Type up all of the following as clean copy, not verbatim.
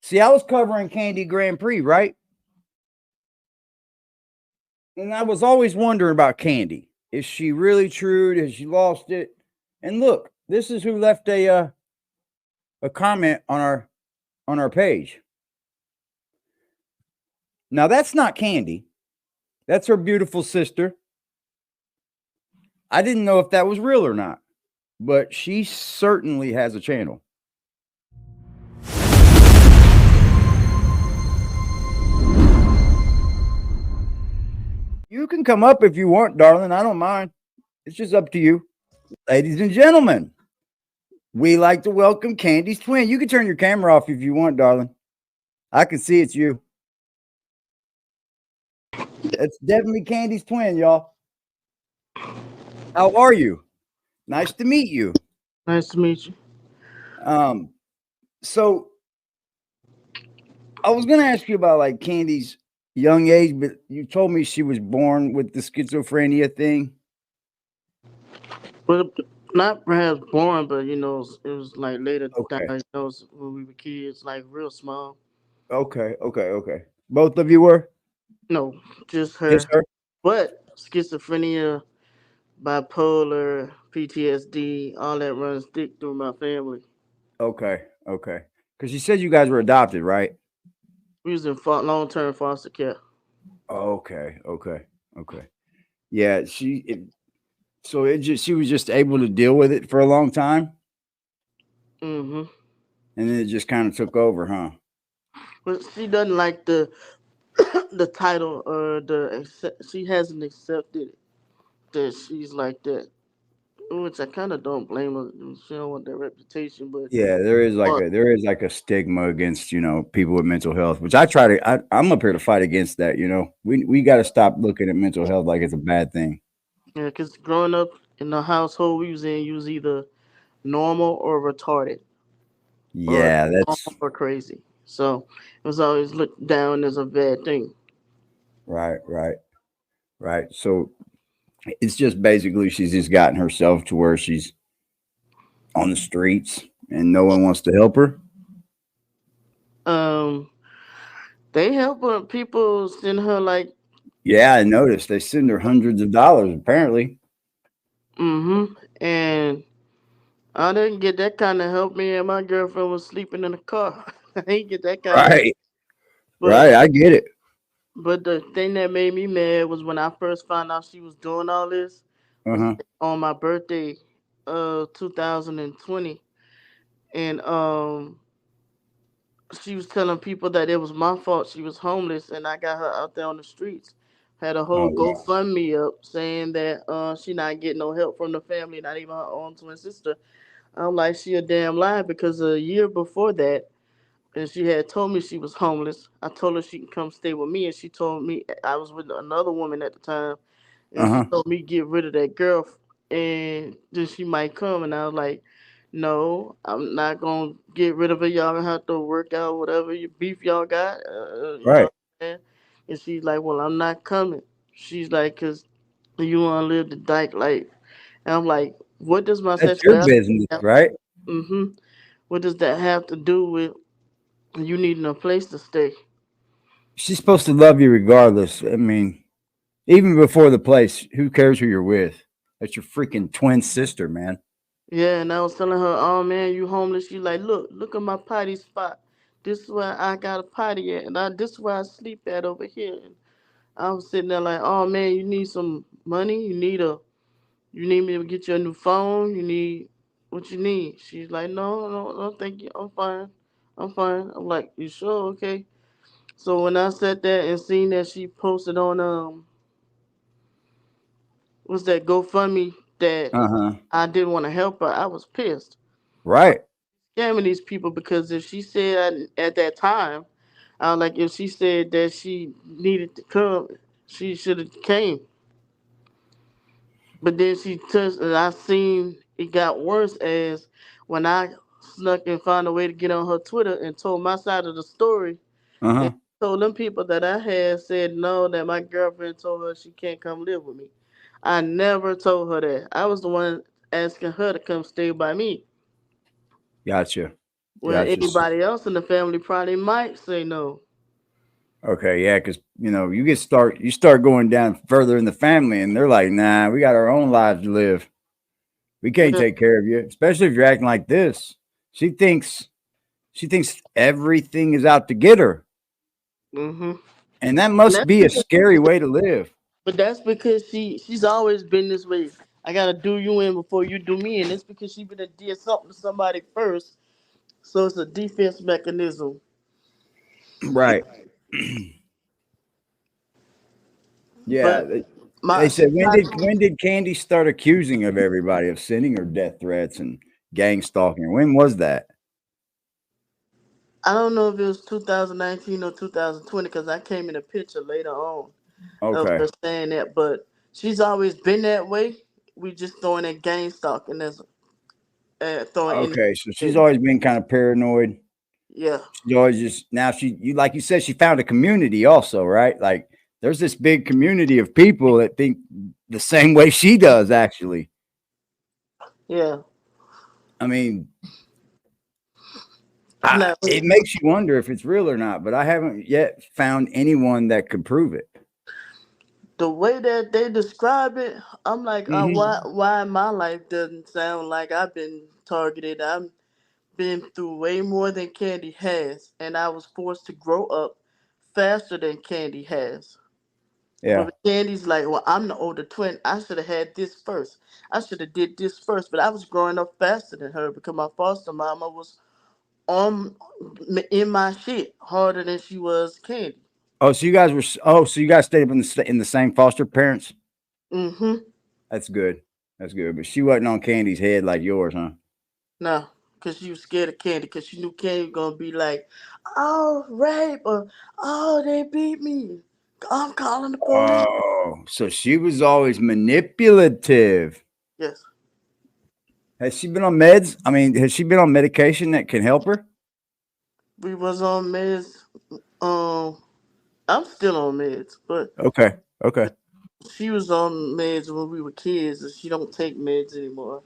See, I was covering Candi Grandpre, right? And I was always wondering about Candi. Is she really true? Has she lost it? And look, this is who left a comment on our page. Now that's not Candi. That's her beautiful sister. I didn't know if that was real or not, but she certainly has a channel. You can come up if you want, darling. I don't mind. It's just up to you. Ladies and gentlemen, we like to welcome Candi's twin. You can turn your camera off if you want, darling. I can see it's you. It's definitely Candi's twin, y'all. How are you? Nice to meet you. Nice to meet you. So I was gonna ask you about like Candi's young age, but you told me she was born with the schizophrenia thing. But not perhaps born, but it was like later Okay. diagnosed when we were kids, like real small. Okay. Both of you were? No, just Just her. her? But schizophrenia, bipolar, PTSD, all that runs thick through my family. Okay. Because you said you guys were adopted, right? We was in long term foster care. Okay. Yeah, so it just she was just able to deal with it for a long time, Hmm. and then it just kind of took over, huh? But she doesn't like the the title or she hasn't accepted that she's like that, which I kind of don't blame her. She don't want that reputation, but Yeah, uh, there is like a stigma against people with mental health, which I'm up here to fight against that. We got to stop looking at mental health like it's a bad thing. yeah, because growing up in the household we was in, you was either normal or retarded or Yeah, that's normal or crazy. So it was always looked down as a bad thing. right. Right. So it's just basically she's just gotten herself to where she's on the streets and no one wants to help her. Um, they help her. People send her like, Yeah, I noticed they send her hundreds of dollars apparently. and I didn't get that kind of help. Me and my girlfriend was sleeping in the car. I didn't get that kind of help. Right. But Right. I get it. the thing that made me mad was when I first found out she was doing all this was Uh-huh. on my birthday, 2020, and she was telling people that it was my fault she was homeless, and I got her out there on the streets. Had a Oh whole wow. GoFundMe up saying that she not getting no help from the family, not even her own twin sister. I'm like, she a damn lie, because a year before that, and she had told me she was homeless. I told her she can come stay with me, and she told me I was with another woman at the time, and she Uh-huh. told me get rid of that girl, and then she might come. And I was like, no, I'm not gonna get rid of her. Y'all gonna have to work out whatever you beef y'all got, you know Right. what I'm saying? And she's like, well, I'm not coming. She's like, cause you wanna live the dyke life. And I'm like, what does my That's your sexuality business, have? right? Mm-hmm. What does that have to do with you needing a place to stay? She's supposed to love you regardless. I mean, even before the place, who cares who you're with? That's your freaking twin sister, man. Yeah, and I was telling her, oh man, you homeless. She like, look at my potty spot. This is where I got a potty at, and this is where I sleep at over here. And I was sitting there like, oh man, you need some money? You need me to get you a new phone? You need what you need? She's like, no, thank you. I'm fine. I'm like, you sure? Okay. So when I sat there and seen that she posted on what's that GoFundMe, that Uh-huh. I didn't want to help her, I was pissed. Right. Scamming these people, because if she said at that time, like if she said that she needed to come, she should have came. But then she touched, and I seen it got worse as when I snuck and found a way to get on her Twitter and told my side of the story, and Uh-huh. told them people that I had said no, that my girlfriend told her she can't come live with me. I never told her that. I was the one asking her to come stay by me. Gotcha. Well, Gotcha. anybody else in the family probably might say no. Okay, yeah, because you start going down further in the family, and they're like, "Nah, we got our own lives to live. We can't Yeah. take care of you, especially if you're acting like this." She thinks she thinks everything is out to get her, Mhm. and that And must that's be a because, scary way to live. but that's because she's always been this way. I gotta do you in before you do me, and it's because she been did something to somebody first. So it's a defense mechanism. Right? Yeah. But They my said sometimes when did Candy start accusing of everybody of sending her death threats and gang stalking? When was that? I don't know if it was 2019 or 2020 because I came in a picture later on of Okay. her saying that. But she's always been that way. We just throwing that gang stalking as throwing in. Okay. So she's The, always been kind of paranoid. yeah, She's always just now you like you said, she found a community also, right? Like there's this big community of people that think the same way she does, actually. yeah. I mean, Now it makes you wonder if it's real or not, but I haven't yet found anyone that could prove it. the way that they describe it, I'm like, Hmm. why my life doesn't sound like I've been targeted? I've been through way more than Candy has, and I was forced to grow up faster than Candy has. Yeah. But Candy's like, well, I'm the older twin. I should have had this first. I should have did this first. But I was growing up faster than her because my foster mama was on in my shit harder than she was Candy. Oh, so you guys were. Oh, so you guys stayed up in the same foster parents. Mm-hmm. That's good. That's good. But she wasn't on Candy's head like yours, huh? No, because she was scared of Candy because she knew Candy was going to be like, oh, rape or, oh, they beat me. I'm calling the police. Oh, so she was always manipulative. Yes. Has she been on meds? I mean, has she been on medication that can help her? We was on meds. Um, I'm still on meds, but Okay. Okay. she was on meds when we were kids, and she don't take meds anymore.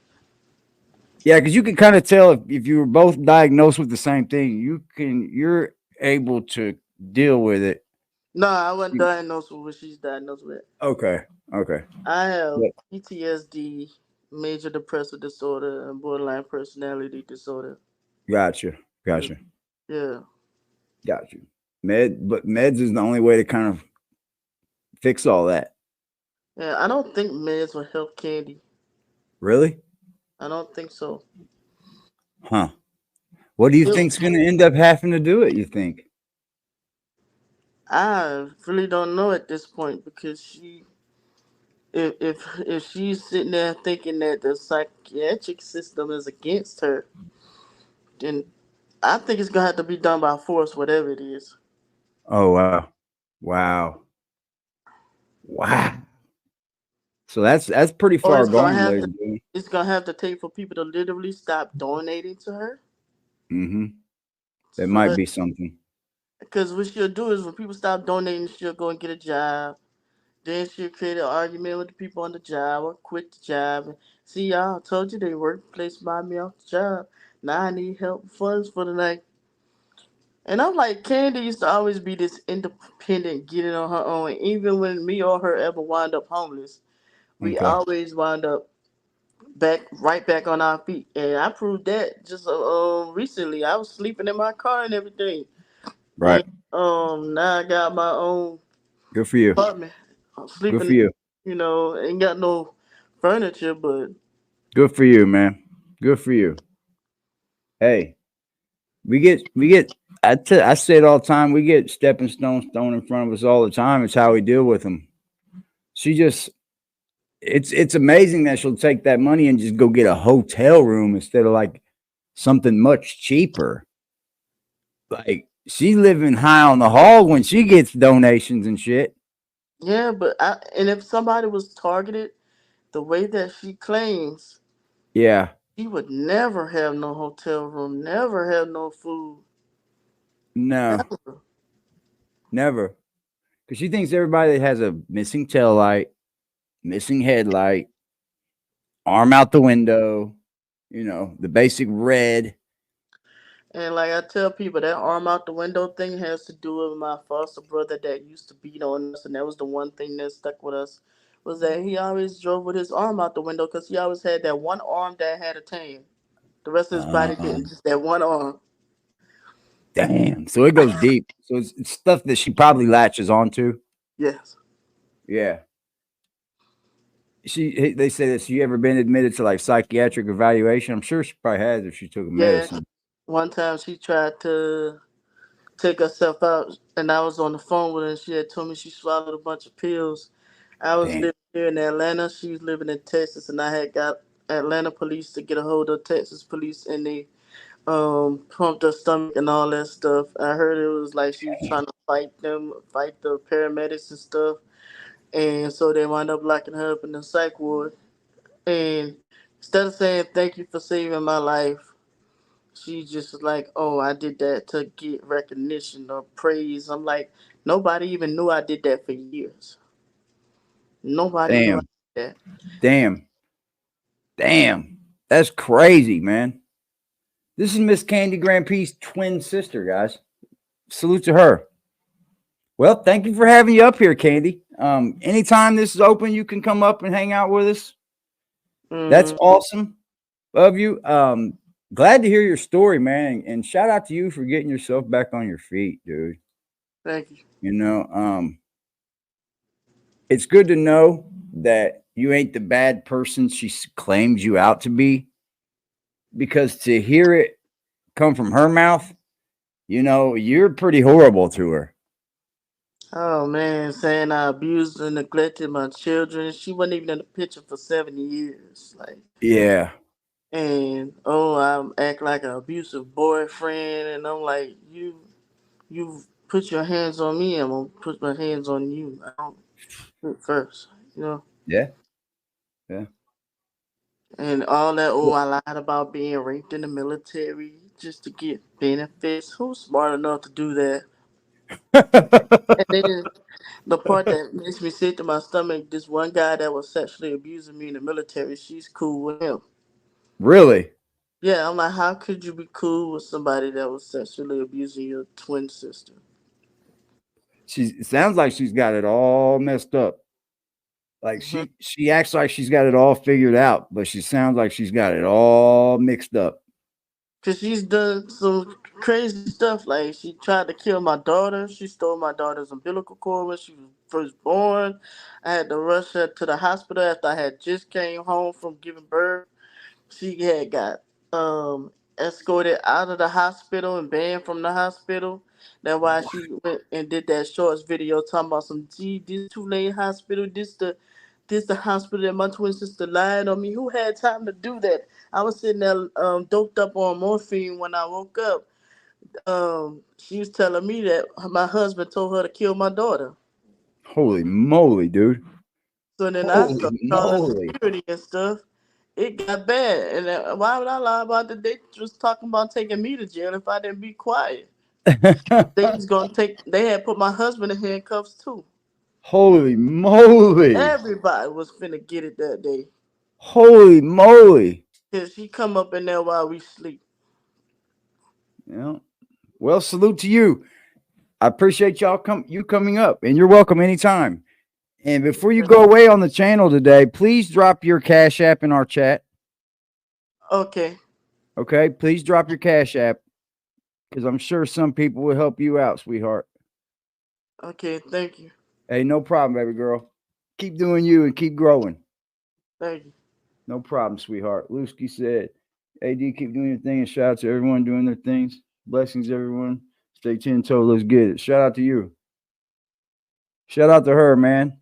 Yeah, because you can kind of tell if you were both diagnosed with the same thing, you're able to deal with it. No, I wasn't diagnosed with what she's diagnosed with. Okay. Okay. I have Yeah. PTSD, major depressive disorder, and borderline personality disorder. Gotcha. Gotcha. Yeah. Gotcha. But meds is the only way to kind of fix all that. Yeah, I don't think meds will help Candy. Really? I don't think so. Huh. What do you It- think's going to end up having to do it, you think? I really don't know at this point because if she's sitting there thinking that the psychiatric system is against her, then I think it's gonna have to be done by force, whatever it is. Oh, wow. Wow. Wow. So that's pretty Or far gone, ladies and gentlemen. it's gonna have to take for people to literally stop donating to her. Mm-hmm. That For might her, be something. because what she'll do is when people stop donating, she'll go and get a job. Then she'll create an argument with the people on the job or quit the job. And, see, y'all, I told you they workplace buy me off the job. Now I need help funds for the night. And I'm like, Candy used to always be this independent, getting on her own. Even when me or her ever wind up homeless, we Okay. always wind up right back on our feet. And I proved that just recently. I was sleeping in my car and everything. And Right. now I got my own Good for you. apartment. I'm Good for sleeping, you. ain't got no furniture, but Good for you, man. Good for you. Hey, we get I say it all the time. We get stepping stones thrown in front of us all the time. It's how we deal with them. She just it's amazing that she'll take that money and just go get a hotel room instead of like something much cheaper. Like she's living high on the hog when she gets donations and shit. yeah, and if somebody was targeted the way that she claims, Yeah. she would never have no hotel room, never have no food, No, ever. never. Because she thinks everybody that has a missing tail light, missing headlight, arm out the window, the basic red. And like I tell people, that arm out the window thing has to do with my foster brother that used to beat on us, and that was the one thing that stuck with us. Was that he always drove with his arm out the window because he always had that one arm that had a tan. The rest of his body didn't, just that one arm. Damn. So it goes deep. So it's stuff that she probably latches onto. Yes. Yeah. They say that she ever been admitted to like psychiatric evaluation. I'm sure she probably has if she took a Yeah. medicine. One time she tried to take herself out, and I was on the phone with her, and she had told me she swallowed a bunch of pills. I was Damn. living here in Atlanta. She was living in Texas, and I had got Atlanta police to get a hold of Texas police, and they pumped her stomach and all that stuff. I heard it was like she was trying to fight the paramedics and stuff, and so they wound up locking her up in the psych ward. And instead of saying thank you for saving my life, she just was like, "Oh, I did that to get recognition or praise." I'm like, nobody even knew I did that for years. Nobody knew I Damn. did that. Damn. Damn. That's crazy, man. This is Miss Candy Grandpre's twin sister, guys. Salute to her. Well, thank you for having you up here, Candy. Anytime this is open, you can come up and hang out with us. That's Mm-hmm. awesome of you. Glad to hear your story, man. And shout out to you for getting yourself back on your feet, dude. Thank you. You know, it's good to know that you ain't the bad person she claims you out to be, because to hear it come from her mouth, you know, you're pretty horrible to her. Oh man, saying I abused and neglected my children. She wasn't even in the picture for 7 years. Like, Yeah. and oh, I act like an abusive boyfriend, and I'm like, you put your hands on me, I'm gonna put my hands on you. I don't put first, you know. Yeah. Yeah. And all that. Oh, Well, I lied about being raped in the military just to get benefits. Who's smart enough to do that? And then the part that makes me sick to my stomach, this one guy that was sexually abusing me in the military, she's cool with him. really? Yeah, I'm like, how could you be cool with somebody that was sexually abusing your twin sister? It sounds like she's got it all messed up. Like Hmm. she acts like she's got it all figured out, but she sounds like she's got it all mixed up. Cause she's done some crazy stuff. Like she tried to kill my daughter. She stole my daughter's umbilical cord when she was first born. I had to rush her to the hospital after I had just came home from giving birth. She had got escorted out of the hospital and banned from the hospital. That's why she went and did that shorts video talking about some, gee, this two-lane hospital, this the hospital that my twin sister lied on me. Who had time to do that? I was sitting there doped up on morphine when I woke up. She was telling me that my husband told her to kill my daughter. Holy moly, dude. So then I Holy started calling moly. security and stuff. It got bad. And why would I lie about it? They just talking about taking me to jail if I didn't be quiet. They was gonna take. They had put my husband in handcuffs too. Holy moly. Everybody was finna get it that day. Holy moly. Cause he come up in there while we sleep. Yeah. Well, salute to you. I appreciate you coming up, and you're welcome anytime. And before you go away on the channel today, please drop your Cash App in our chat. Okay. Okay, please drop your Cash App, because I'm sure some people will help you out, sweetheart. Okay. Thank you. Hey, no problem, baby girl. Keep doing you and keep growing. Thank you. No problem, sweetheart. Lusky said, AD, keep doing your thing, and shout out to everyone doing their things. Blessings, everyone. Stay 10 toe. Let's get it. Shout out to you. Shout out to her, man.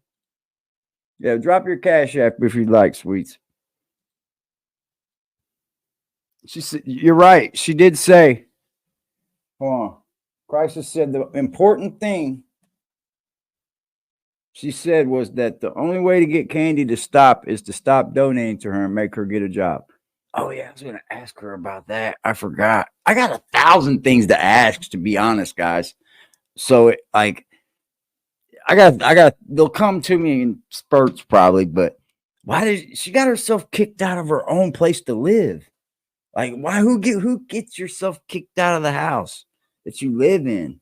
Yeah, drop your Cash App if you'd like, sweets. She said, you're right. She did say, hold on. Crisis said the important thing she said was that the only way to get Candi to stop is to stop donating to her and make her get a job. Oh, yeah, I was going to ask her about that. I forgot. I got 1,000 things to ask, to be honest, guys. So, they'll come to me in spurts probably, but why did she got herself kicked out of her own place to live? Like, why? Who gets yourself kicked out of the house that you live in?